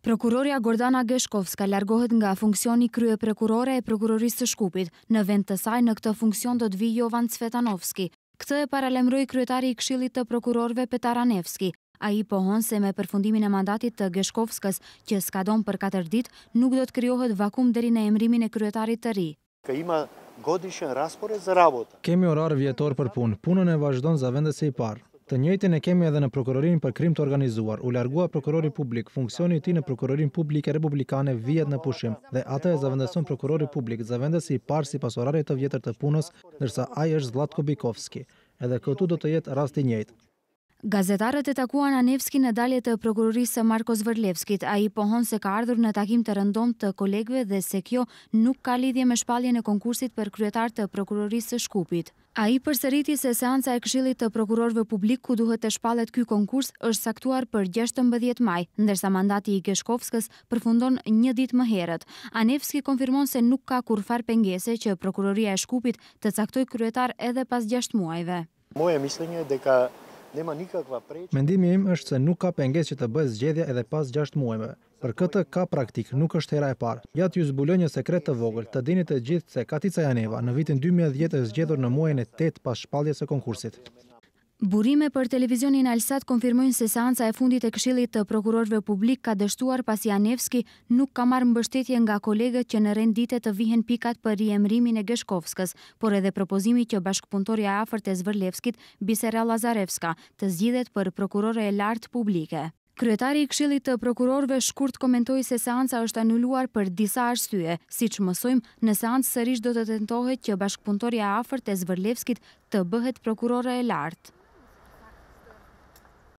Prokuroria Gordana Geshkovska largohet nga funksioni krye prokurore e prokurorisë së Shkupit. Në vend të saj në këtë funksion do të vijë Jovan Cvetanovski. Këtë e paralemroi kryetari i Këshillit të Prokurorëve Petar Anevski. Ai pohon se me përfundimin e mandatit të Geshkovskës, që skadon për 4 ditë, nuk do të krijohet vakum deri në emërimin e kryetarit të ri. Kemi orar vjetor për punë. Punën e vazhdon zëvendësi i parë. Të njëjtin e kemi edhe në prokurorinë për krim të organizuar. U largua prokurori publik, funksioni i tij në prokurorinë publike republikane vihet në pushim dhe atë e zëvendëson prokurori publik, zëvendësi i parë sipas orarit të vjetër të punës, ndërsa ai është Zlatko Bikovski. Edhe këtu do të jetë rasti i njëjtë. Gazetarët e takuan Anevski në dalje të prokurorisë së Marko Zvërlevskit. Ai pohon se ka ardhur në takim të rëndom të kolegëve dhe se kjo nuk ka lidhje me shpalljen e konkursit për kryetar të prokurorisë së Shkupit. Ai përsëriti se seanca e Këshillit të Prokurorëve Publik ku duhet të shpallet ky konkurs është saktuar për 16 maj, ndërsa mandati i Geshkovskës përfundon një ditë më herët. Anevski konfirmon se nuk ka kurrfarë pengese që Prokuroria e Shkupit të caktojë kryetar edhe pas 6 muajve. Mendimi im është se nuk ka pengesë që të bëhet zgjedhja edhe pas 6 muajve. Për këtë ka praktik, nuk është hera e parë. Ja t'ju zbuloj një sekret të vogël, të dini të gjithë se Katica Janeva në vitin 2010 është zgjedhur në muajin e 8 pas shpalljes së konkursit. Burime për televizionin Alsat konfirmojnë se seanca e fundit e Këshillit të Prokurorëve Publik ka dështuar pasi Anevski nuk ka marrë mbështetje nga kolegët që në rendite të vihen pikat për riemërimin e Geshkovskës, por edhe propozimi që bashkëpunëtorja e afërt e Zvërlevskit, Bisera Lazarevska, të zgjidhet për prokurore e lartë publike. Kryetari i Këshillit të Prokurorëve shkurt komentoi se seanca është anuluar për disa arsye. Siç mësojmë, në seancë sërish do të tentohet që bashkëpunëtorja e afërt e Zvërlevskit të bëhet prokurore e lartë.